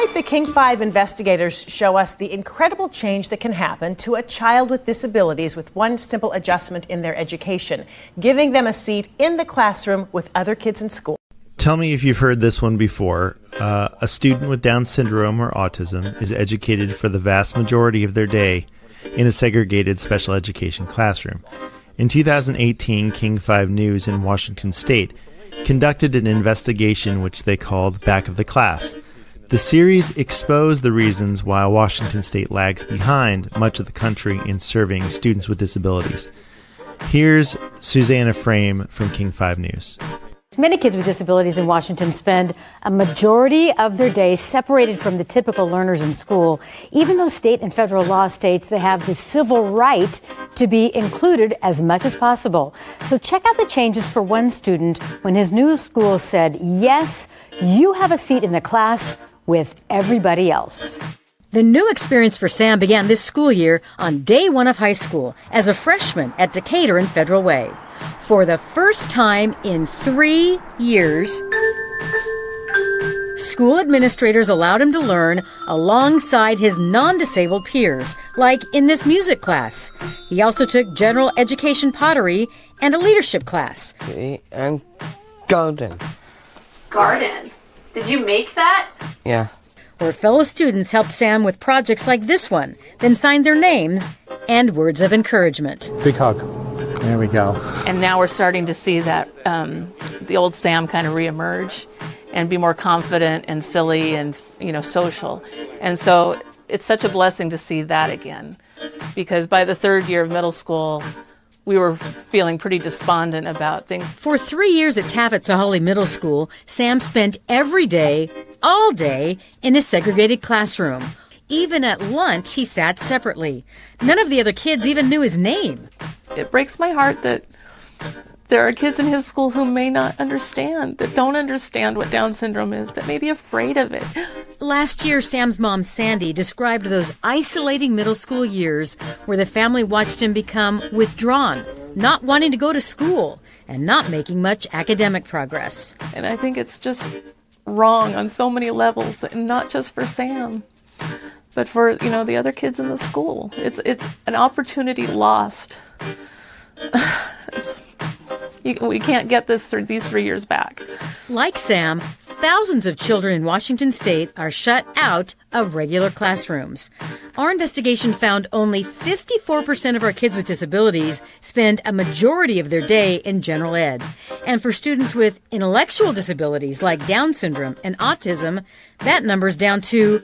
Tonight, the King 5 investigators show us the incredible change that can happen to a child with disabilities with one simple adjustment in their education, giving them a seat in the classroom with other kids in school. Tell me if you've heard this one before. A student with Down syndrome or autism is educated for the vast majority of their day in a segregated special education classroom. In 2018, King 5 News in Washington State conducted an investigation which they called Back of the Class. The series exposed the reasons why Washington State lags behind much of the country in serving students with disabilities. Here's Susanna Frame from King 5 News. Many kids with disabilities in Washington spend a majority of their day separated from the typical learners in school, even though state and federal law states they have the civil right to be included as much as possible. So check out the changes for one student when his new school said, yes, you have a seat in the class with everybody else. The new experience for Sam began this school year on day one of high school as a freshman at Decatur and Federal Way. For the first time in 3 years, school administrators allowed him to learn alongside his non-disabled peers, like in this music class. He also took general education pottery and a leadership class. And garden. Garden? Did you make that? Yeah. Where fellow students helped Sam with projects like this one, then signed their names and words of encouragement. Big hug. There we go. And now we're starting to see that the old Sam kind of reemerge and be more confident and silly and, social. And so it's such a blessing to see that again, because by the third year of middle school, we were feeling pretty despondent about things. For 3 years at Taft-Sahalee Middle School, Sam spent every day, all day, in a segregated classroom. Even at lunch, he sat separately. None of the other kids even knew his name. It breaks my heart that there are kids in his school who may not understand, that don't understand what Down syndrome is, that may be afraid of it. Last year, Sam's mom, Sandy, described those isolating middle school years where the family watched him become withdrawn, not wanting to go to school, and not making much academic progress. And I think it's just wrong on so many levels, and not just for Sam, but for, the other kids in the school. It's an opportunity lost. We can't get these 3 years back. Like Sam, thousands of children in Washington State are shut out of regular classrooms. Our investigation found only 54% of our kids with disabilities spend a majority of their day in general ed. And for students with intellectual disabilities like Down syndrome and autism, that number's down to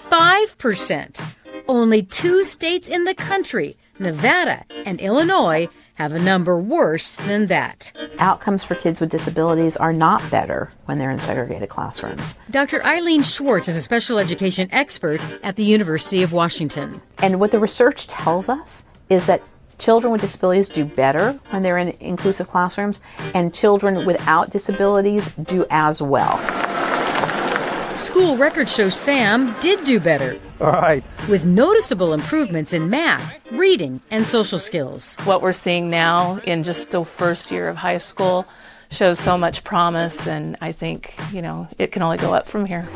5%. Only 2 states in the country, Nevada and Illinois, have a number worse than that. Outcomes for kids with disabilities are not better when they're in segregated classrooms. Dr. Eileen Schwartz is a special education expert at the University of Washington. And what the research tells us is that children with disabilities do better when they're in inclusive classrooms, and children without disabilities do as well. School records show Sam did do better. All right. With noticeable improvements in math, reading, and social skills. What we're seeing now in just the first year of high school shows so much promise, and I think, it can only go up from here.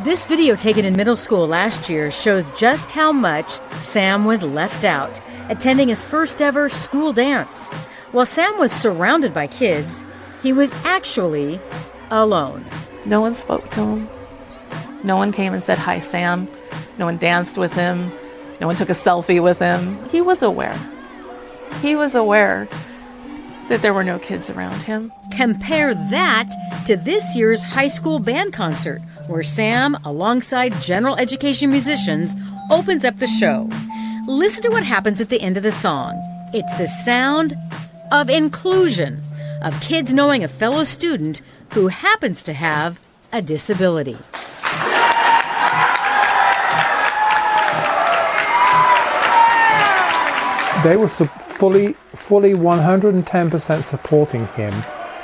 This video taken in middle school last year shows just how much Sam was left out, attending his first ever school dance. While Sam was surrounded by kids, he was actually alone. No one spoke to him. No one came and said, "Hi, Sam." No one danced with him. No one took a selfie with him. He was aware. He was aware that there were no kids around him. Compare that to this year's high school band concert, where Sam, alongside general education musicians, opens up the show. Listen to what happens at the end of the song. It's the sound of inclusion, of kids knowing a fellow student who happens to have a disability. They were fully 110% supporting him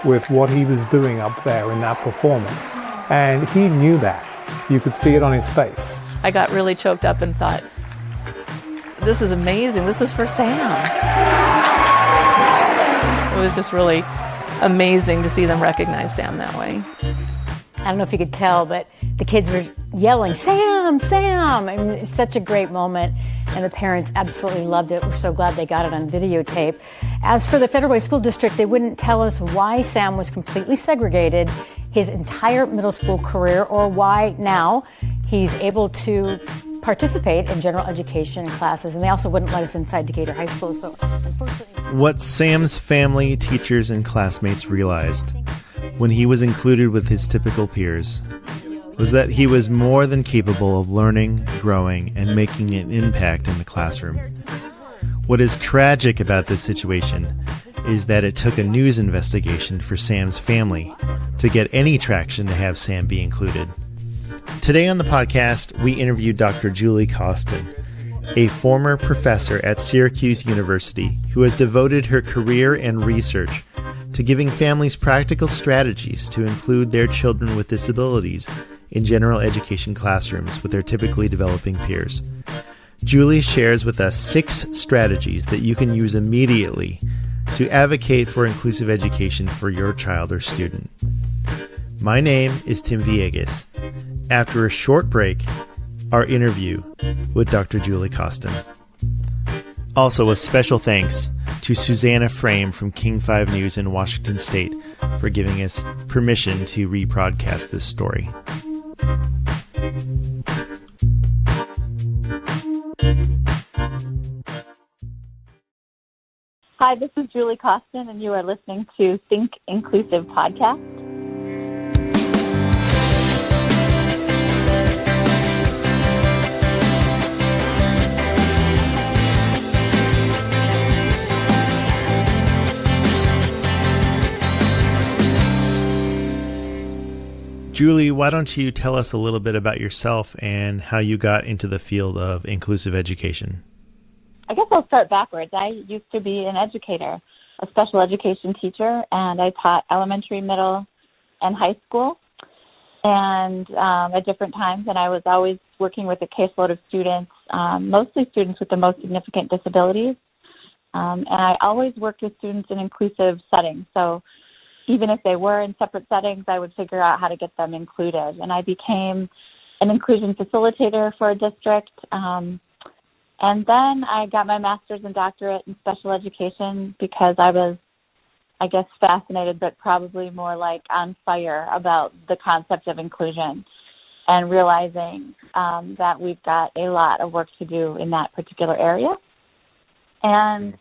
with what he was doing up there in that performance. And he knew that. You could see it on his face. I got really choked up and thought, this is amazing. This is for Sam. It was just really amazing to see them recognize Sam that way. I don't know if you could tell, but the kids were yelling, "Sam, Sam!" I mean, it's such a great moment, and the parents absolutely loved it. We're so glad they got it on videotape. As for the Federal Way School District, they wouldn't tell us why Sam was completely segregated his entire middle school career, or why now he's able to participate in general education classes, and they also wouldn't let us inside Decatur High School. So, unfortunately, What Sam's family, teachers, and classmates realized when he was included with his typical peers was that he was more than capable of learning, growing, and making an impact in the classroom. What is tragic about this situation is that it took a news investigation for Sam's family to get any traction to have Sam be included. Today on the podcast, we interviewed Dr. Julie Causton, a former professor at Syracuse University who has devoted her career and research to giving families practical strategies to include their children with disabilities in general education classrooms with their typically developing peers. Julie shares with us 6 strategies that you can use immediately to advocate for inclusive education for your child or student. My name is Tim Villegas. After a short break, our interview with Dr. Julie Causton. Also, a special thanks to Susanna Frame from King 5 News in Washington State for giving us permission to rebroadcast this story. Hi, this is Julie Causton, and you are listening to Think Inclusive Podcast. Julie, why don't you tell us a little bit about yourself and how you got into the field of inclusive education? I guess I'll start backwards. I used to be an educator, a special education teacher, and I taught elementary, middle, and high school. And at different times, and I was always working with a caseload of students, mostly students with the most significant disabilities. And I always worked with students in inclusive settings. So even if they were in separate settings, I would figure out how to get them included. And I became an inclusion facilitator for a district. And then I got my master's and doctorate in special education because I was, I guess, fascinated, but probably more like on fire about the concept of inclusion and realizing that we've got a lot of work to do in that particular area. And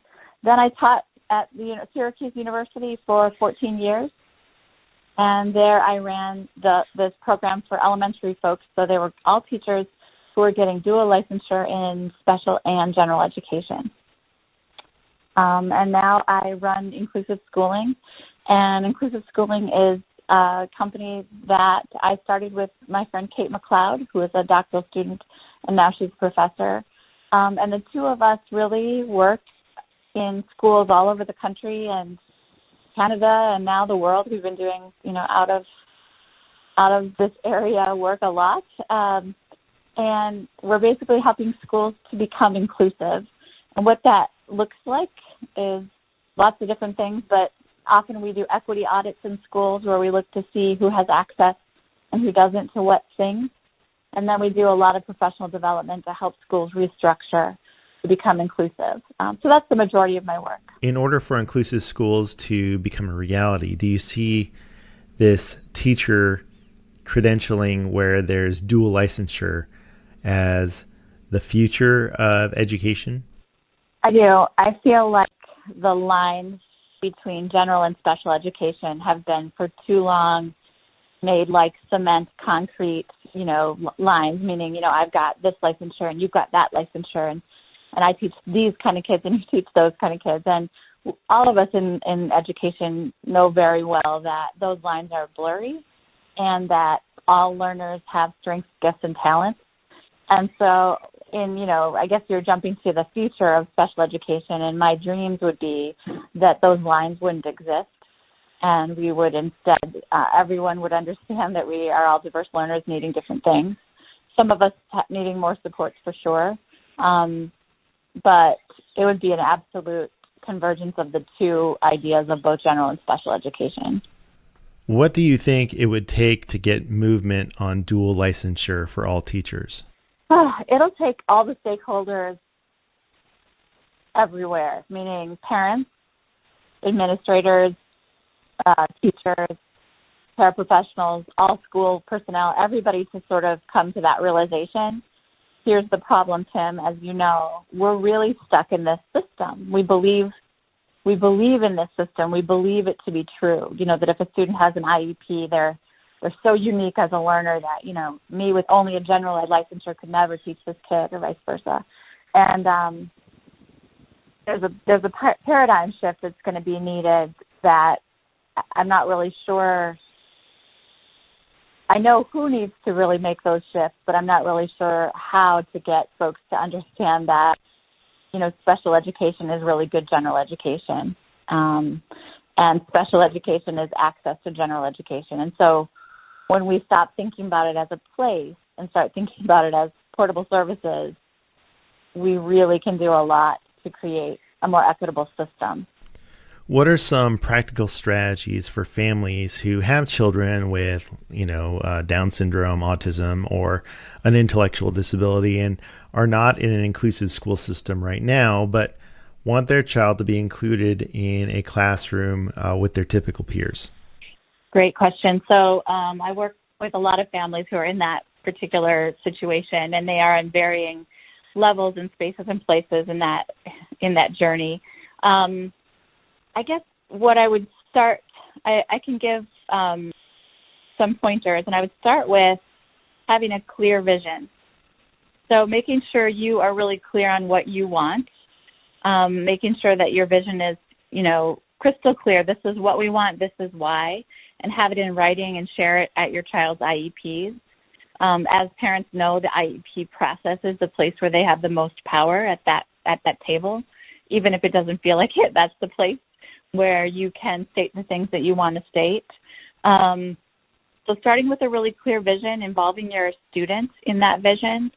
then I taught at the Syracuse University for 14 years. And there I ran this program for elementary folks. So they were all teachers who were getting dual licensure in special and general education. And now I run Inclusive Schooling. And Inclusive Schooling is a company that I started with my friend Kate McLeod, who is a doctoral student, and now she's a professor. And the two of us really work in schools all over the country and Canada and now the world. We've been doing, out of this area work a lot. And we're basically helping schools to become inclusive. And what that looks like is lots of different things, but often we do equity audits in schools where we look to see who has access and who doesn't to what things. And then we do a lot of professional development to help schools restructure to become inclusive. So that's the majority of my work. In order for inclusive schools to become a reality, do you see this teacher credentialing where there's dual licensure as the future of education? I do. I feel like the lines between general and special education have been for too long made like cement, concrete, lines, meaning, I've got this licensure and you've got that licensure, and I teach these kind of kids and you teach those kind of kids. And all of us in education know very well that those lines are blurry and that all learners have strengths, gifts, and talents. And so I guess you're jumping to the future of special education, and my dreams would be that those lines wouldn't exist. And we would instead, everyone would understand that we are all diverse learners needing different things. Some of us needing more supports for sure. But it would be an absolute convergence of the two ideas of both general and special education. What do you think it would take to get movement on dual licensure for all teachers? It'll take all the stakeholders everywhere, meaning parents, administrators, teachers, paraprofessionals, all school personnel, everybody to sort of come to that realization. Here's the problem, Tim, as you know, we're really stuck in this system. We believe in this system. We believe it to be true, that if a student has an IEP, they're so unique as a learner that, me with only a general ed licensure could never teach this kid or vice versa. And there's a paradigm shift that's going to be needed that I'm not really sure. I know who needs to really make those shifts, but I'm not really sure how to get folks to understand that, special education is really good general education. And special education is access to general education. And so when we stop thinking about it as a place and start thinking about it as portable services, we really can do a lot to create a more equitable system. What are some practical strategies for families who have children with, Down syndrome, autism, or an intellectual disability and are not in an inclusive school system right now, but want their child to be included in a classroom with their typical peers? Great question. So I work with a lot of families who are in that particular situation, and they are in varying levels and spaces and places in that journey. I guess what I would start, I can give some pointers, and I would start with having a clear vision. So making sure you are really clear on what you want, making sure that your vision is, crystal clear. This is what we want. This is why, and have it in writing and share it at your child's IEPs. As parents know, the IEP process is the place where they have the most power at that table. Even if it doesn't feel like it, that's the place where you can state the things that you want to state. So starting with a really clear vision, involving your students in that vision.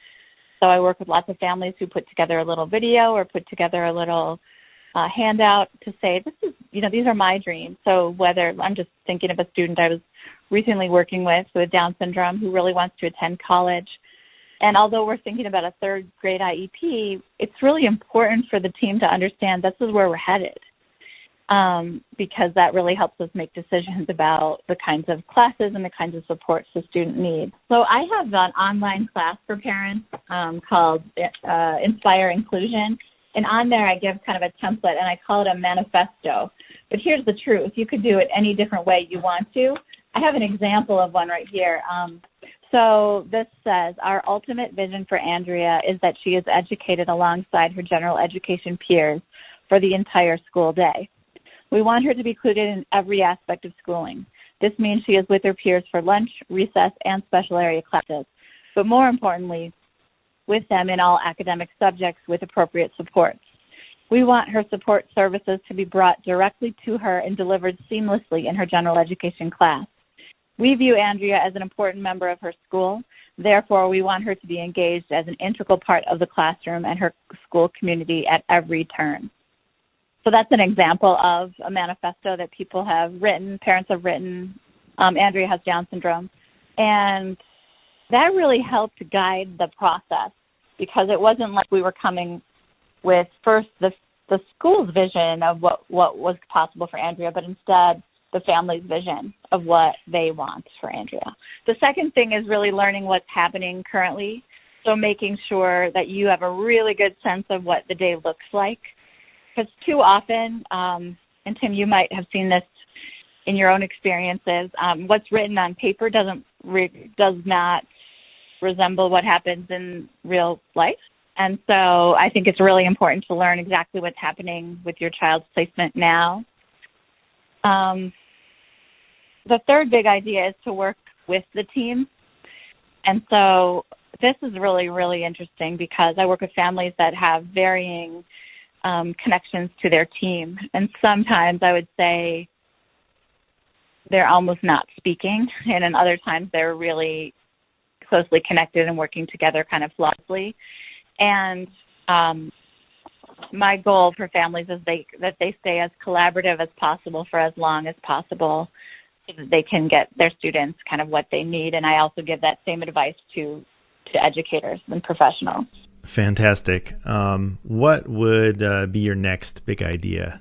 So I work with lots of families who put together a little video or put together a little handout to say, these are my dreams. So whether, I'm just thinking of a student I was recently working with Down syndrome who really wants to attend college. And although we're thinking about a third grade IEP, it's really important for the team to understand this is where we're headed, because that really helps us make decisions about the kinds of classes and the kinds of supports the student needs. So I have an online class for parents called Inspire Inclusion. And on there, I give kind of a template, and I call it a manifesto. But here's the truth. You could do it any different way you want to. I have an example of one right here. So this says, our ultimate vision for Andrea is that she is educated alongside her general education peers for the entire school day. We want her to be included in every aspect of schooling. This means she is with her peers for lunch, recess, and special area classes. But more importantly, with them in all academic subjects with appropriate supports. We want her support services to be brought directly to her and delivered seamlessly in her general education class. We view Andrea as an important member of her school. Therefore, we want her to be engaged as an integral part of the classroom and her school community at every turn. So that's an example of a manifesto that people have written, parents have written. Andrea has Down syndrome. And that really helped guide the process, because it wasn't like we were coming with first the school's vision of what was possible for Andrea, but instead the family's vision of what they want for Andrea. The second thing is really learning what's happening currently. So making sure that you have a really good sense of what the day looks like. Because too often, and Tim, you might have seen this in your own experiences, what's written on paper does not resemble what happens in real life. And so I think it's really important to learn exactly what's happening with your child's placement now. The third big idea is to work with the team. And so this is really, really interesting, because I work with families that have varying connections to their team. And sometimes I would say they're almost not speaking, and then other times they're really closely connected and working together kind of flawlessly. And my goal for families is that they stay as collaborative as possible for as long as possible, so that they can get their students kind of what they need. And I also give that same advice to educators and professionals. Fantastic. What would be your next big idea?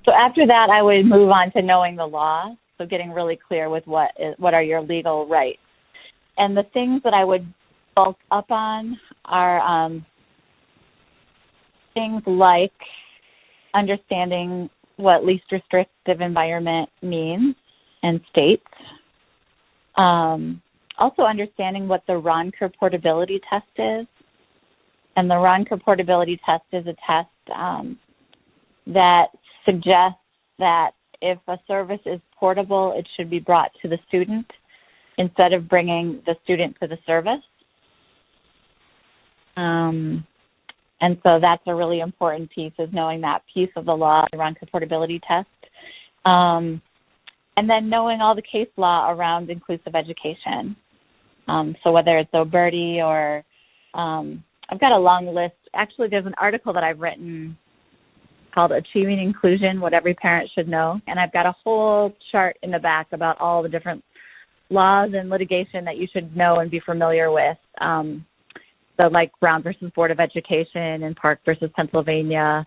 So after that, I would move on to knowing the law. So getting really clear with what are your legal rights. And the things that I would bulk up on are things like understanding what least restrictive environment means and states. Also understanding what the Ronker portability test is. And the Ronker portability test is a test that suggests that if a service is portable, it should be brought to the student instead of bringing the student to the service. And so that's a really important piece, is knowing that piece of the law, the Ronker portability test. And then knowing all the case law around inclusive education. So whether it's Oberti or I've got a long list. Actually, there's an article that I've written called Achieving Inclusion, What Every Parent Should Know. And I've got a whole chart in the back about all the different laws and litigation that you should know and be familiar with. So like Brown versus Board of Education and Park versus Pennsylvania.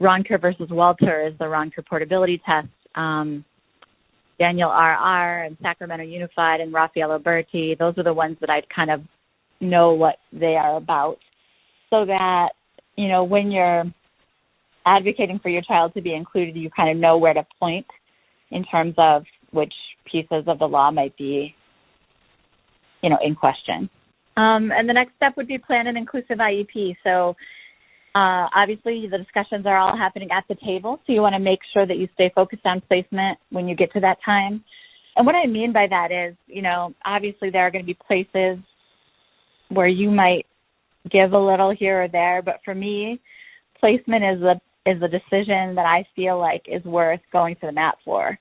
Ronker versus Walter is the Ronker portability test. Daniel R.R. and Sacramento Unified and Raphael Oberti, those are the ones that I'd kind of know what they are about, so that, you know, when you're advocating for your child to be included, you kind of know where to point in terms of which pieces of the law might be, you know, in question. And the next step would be plan an inclusive IEP. So obviously the discussions are all happening at the table, so you want to make sure that you stay focused on placement when you get to that time. And what I mean by that is, you know, obviously there are going to be places where you might give a little here or there, but for me, placement is a decision that I feel like is worth going to the mat for,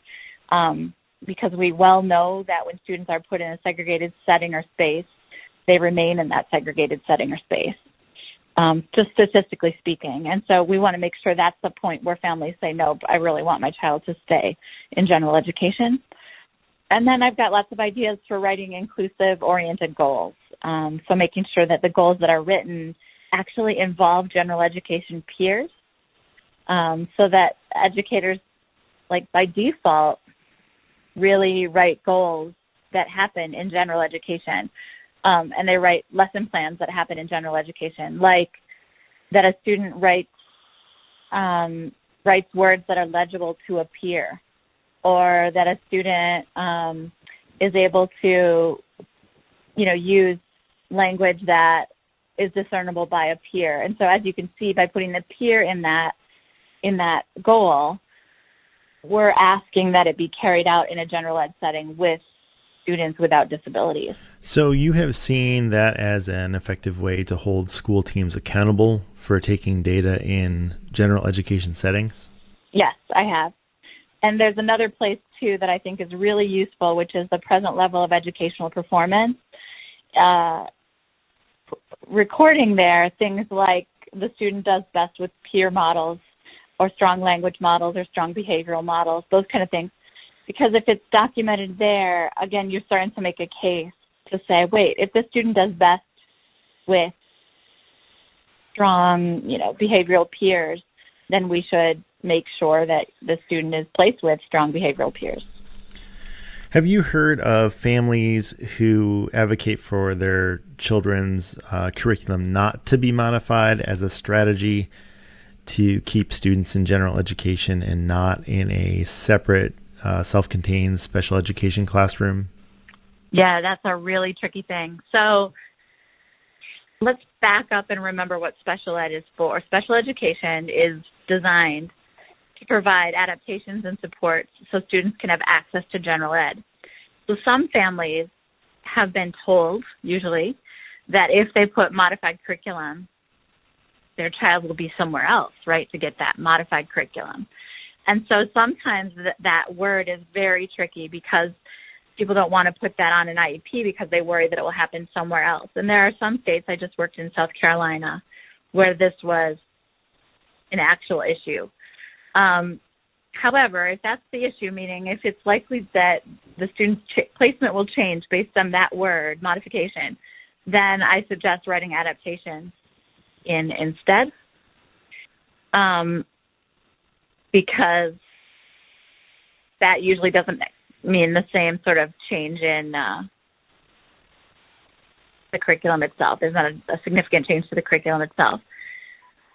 because we well know that when students are put in a segregated setting or space, they remain in that segregated setting or space, just statistically speaking. And so we want to make sure that's the point where families say, no, I really want my child to stay in general education. And then I've got lots of ideas for writing inclusive-oriented goals. So making sure that the goals that are written actually involve general education peers, so that educators, like by default, really write goals that happen in general education. And they write lesson plans that happen in general education, like that a student writes words that are legible to a peer, or that a student is able to, you know, use language that is discernible by a peer. And so as you can see, by putting the peer in that goal, we're asking that it be carried out in a general ed setting with students without disabilities. So you have seen that as an effective way to hold school teams accountable for taking data in general education settings? Yes, I have. And there's another place, too, that I think is really useful, which is the present level of educational performance. Recording there things like the student does best with peer models or strong language models or strong behavioral models, those kind of things. Because if it's documented there, again, you're starting to make a case to say, wait, if this student does best with strong, you know, behavioral peers, then we should make sure that the student is placed with strong behavioral peers. Have you heard of families who advocate for their children's curriculum not to be modified as a strategy to keep students in general education and not in a separate self-contained special education classroom? Yeah, that's a really tricky thing. So let's back up and remember what special ed is for. Special education is designed to provide adaptations and supports so students can have access to general ed. So some families have been told, usually, that if they put modified curriculum, their child will be somewhere else, right, to get that modified curriculum. And so sometimes that word is very tricky because people don't want to put that on an IEP because they worry that it will happen somewhere else. And there are some states, I just worked in South Carolina, where this was an actual issue. However, if that's the issue, meaning if it's likely that the student's placement will change based on that word, modification, then I suggest writing adaptations in instead, because that usually doesn't mean the same sort of change in the curriculum itself. There's not a significant change to the curriculum itself.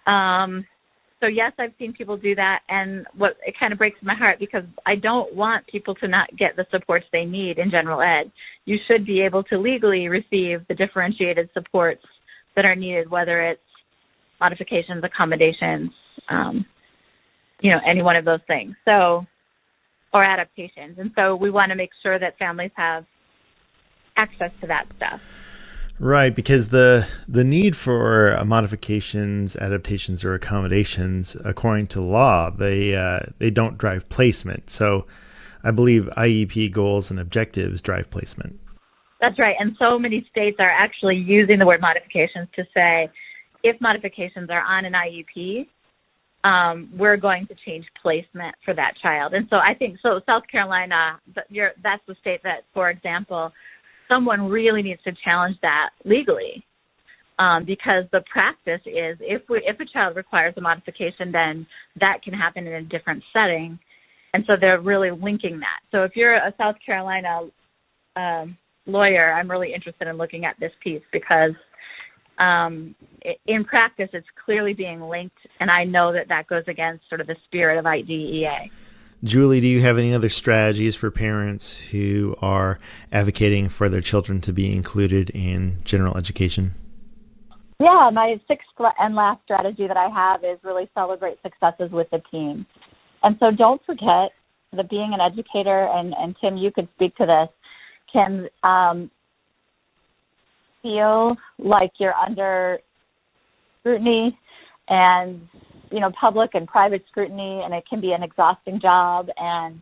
So yes, I've seen people do that, and it kind of breaks my heart because I don't want people to not get the supports they need in general ed. You should be able to legally receive the differentiated supports that are needed, whether it's modifications, accommodations, any one of those things. So, or adaptations. And so we want to make sure that families have access to that stuff. Right, because the need for modifications, adaptations, or accommodations, according to law, they don't drive placement. So I believe IEP goals and objectives drive placement. That's right, and so many states are actually using the word modifications to say, if modifications are on an IEP, we're going to change placement for that child. And so I think, South Carolina, that's the state that, for example, someone really needs to challenge that legally, because the practice is if a child requires a modification, then that can happen in a different setting. And so they're really linking that. So if you're a South Carolina lawyer, I'm really interested in looking at this piece because in practice, it's clearly being linked, and I know that goes against sort of the spirit of IDEA. Julie, do you have any other strategies for parents who are advocating for their children to be included in general education? Yeah, my sixth and last strategy that I have is really celebrate successes with the team. And so don't forget that being an educator, and Tim, you could speak to this, can feel like you're under scrutiny and public and private scrutiny, and it can be an exhausting job, and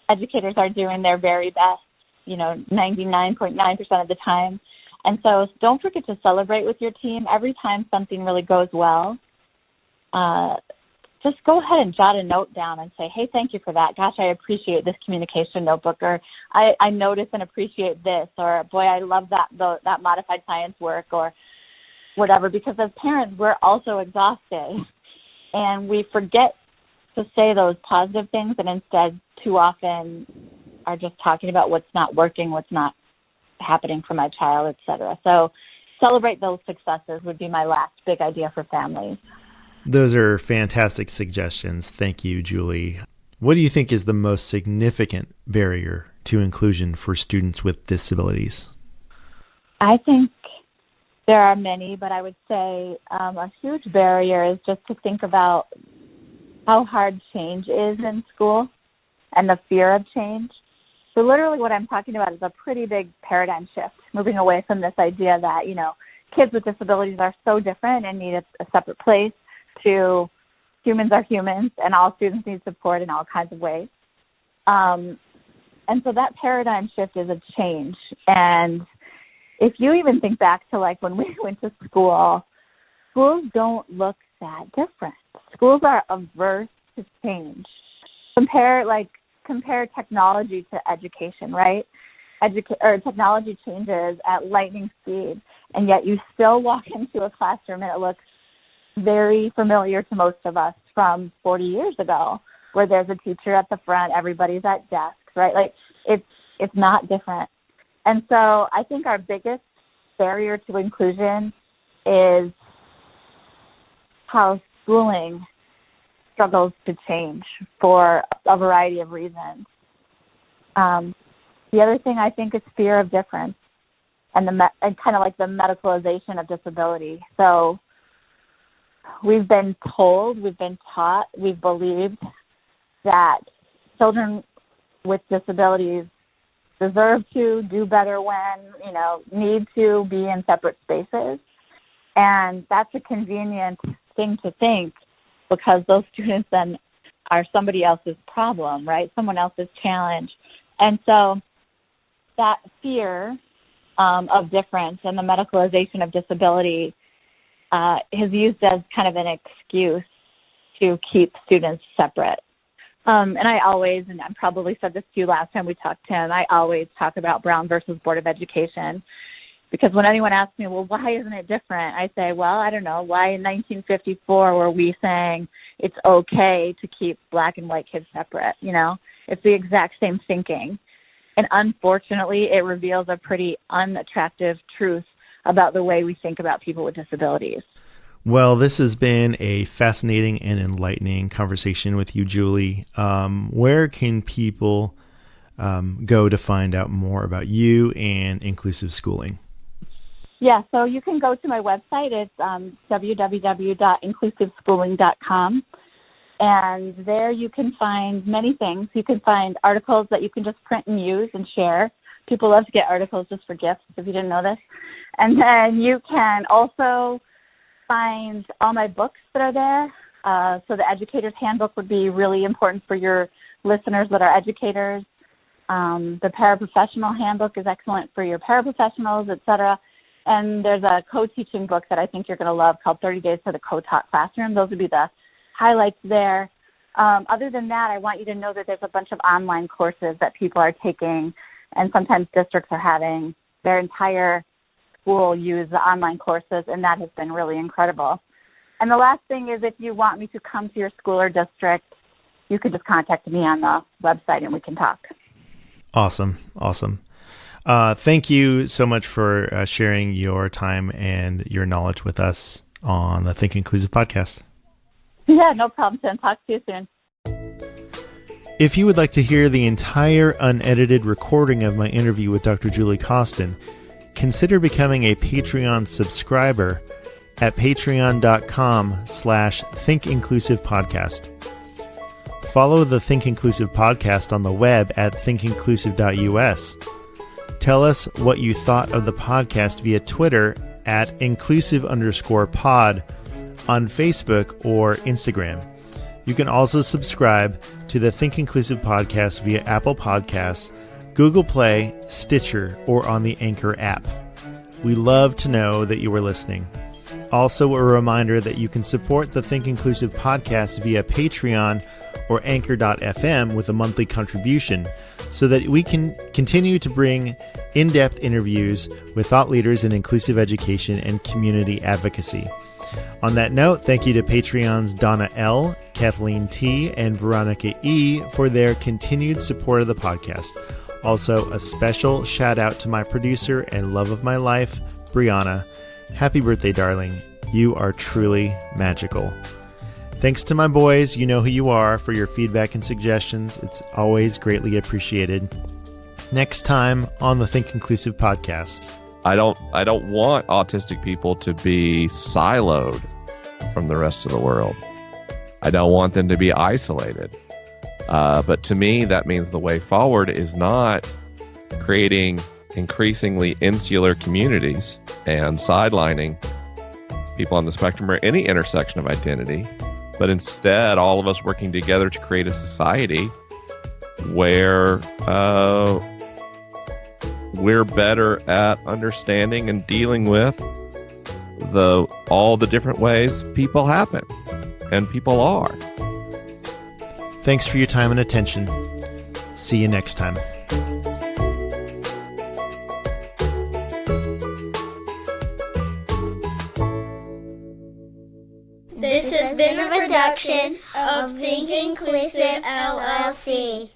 educators are doing their very best, 99.9% of the time. And so don't forget to celebrate with your team. Every time something really goes well, just go ahead and jot a note down and say, hey, thank you for that. Gosh, I appreciate this communication notebook, or I notice and appreciate this, or boy, I love that modified science work, or whatever, because as parents, we're also exhausted. And we forget to say those positive things, and instead too often are just talking about what's not working, what's not happening for my child, et cetera. So celebrate those successes would be my last big idea for families. Those are fantastic suggestions. Thank you, Julie. What do you think is the most significant barrier to inclusion for students with disabilities? I think there are many, but I would say a huge barrier is just to think about how hard change is in school and the fear of change. So literally what I'm talking about is a pretty big paradigm shift, moving away from this idea that, kids with disabilities are so different and need a separate place, to humans are humans and all students need support in all kinds of ways. And so that paradigm shift is a change. And if you even think back to like when we went to school, schools don't look that different. Schools are averse to change. Compare technology to education, right? Technology changes at lightning speed, and yet you still walk into a classroom and it looks very familiar to most of us from 40 years ago, where there's a teacher at the front, everybody's at desks, right? Like it's not different. And so I think our biggest barrier to inclusion is how schooling struggles to change for a variety of reasons. The other thing I think is fear of difference and kind of like the medicalization of disability. So we've been told, we've been taught, we've believed that children with disabilities deserve to do better when, need to be in separate spaces. And that's a convenient thing to think because those students then are somebody else's problem, right? Someone else's challenge. And so that fear of difference and the medicalization of disability is used as kind of an excuse to keep students separate And I always, and I probably said this to you last time we talked, Tim, I always talk about Brown versus Board of Education. Because when anyone asks me, well, why isn't it different? I say, well, I don't know. Why in 1954 were we saying it's okay to keep black and white kids separate? You know, it's the exact same thinking. And unfortunately, it reveals a pretty unattractive truth about the way we think about people with disabilities. Well, this has been a fascinating and enlightening conversation with you, Julie. Where can people go to find out more about you and inclusive schooling? Yeah, so you can go to my website. It's www.inclusiveschooling.com. And there you can find many things. You can find articles that you can just print and use and share. People love to get articles just for gifts, if you didn't know this. And then you can also find all my books that are there. So the Educator's Handbook would be really important for your listeners that are educators. The Paraprofessional Handbook is excellent for your paraprofessionals, et cetera. And there's a co-teaching book that I think you're going to love called 30 Days to the Co-Taught Classroom. Those would be the highlights there. Other than that, I want you to know that there's a bunch of online courses that people are taking, and sometimes districts are having their entire school use the online courses, and that has been really incredible. And the last thing is, if you want me to come to your school or district, you can just contact me on the website and we can talk. Awesome. Thank you so much for sharing your time and your knowledge with us on the Think Inclusive podcast. Yeah, no problem, Tim. Talk to you soon. If you would like to hear the entire unedited recording of my interview with Dr. Julie Causton, consider becoming a Patreon subscriber at patreon.com/thinkinclusivepodcast. Follow the Think Inclusive podcast on the web at thinkinclusive.us. Tell us what you thought of the podcast via Twitter at inclusive_pod, on Facebook or Instagram. You can also subscribe to the Think Inclusive podcast via Apple Podcasts, Google Play, Stitcher, or on the Anchor app. We love to know that you are listening. Also, a reminder that you can support the Think Inclusive podcast via Patreon or Anchor.fm with a monthly contribution so that we can continue to bring in-depth interviews with thought leaders in inclusive education and community advocacy. On that note, thank you to Patreons Donna L., Kathleen T., and Veronica E. for their continued support of the podcast. Also, a special shout out to my producer and love of my life, Brianna. Happy birthday, darling. You are truly magical. Thanks to my boys, you know who you are, for your feedback and suggestions. It's always greatly appreciated. Next time on the Think Inclusive podcast. I don't want autistic people to be siloed from the rest of the world. I don't want them to be isolated. But to me, that means the way forward is not creating increasingly insular communities and sidelining people on the spectrum or any intersection of identity, but instead all of us working together to create a society where we're better at understanding and dealing with all the different ways people happen and people are. Thanks for your time and attention. See you next time. This has been a production of Think Inclusive LLC.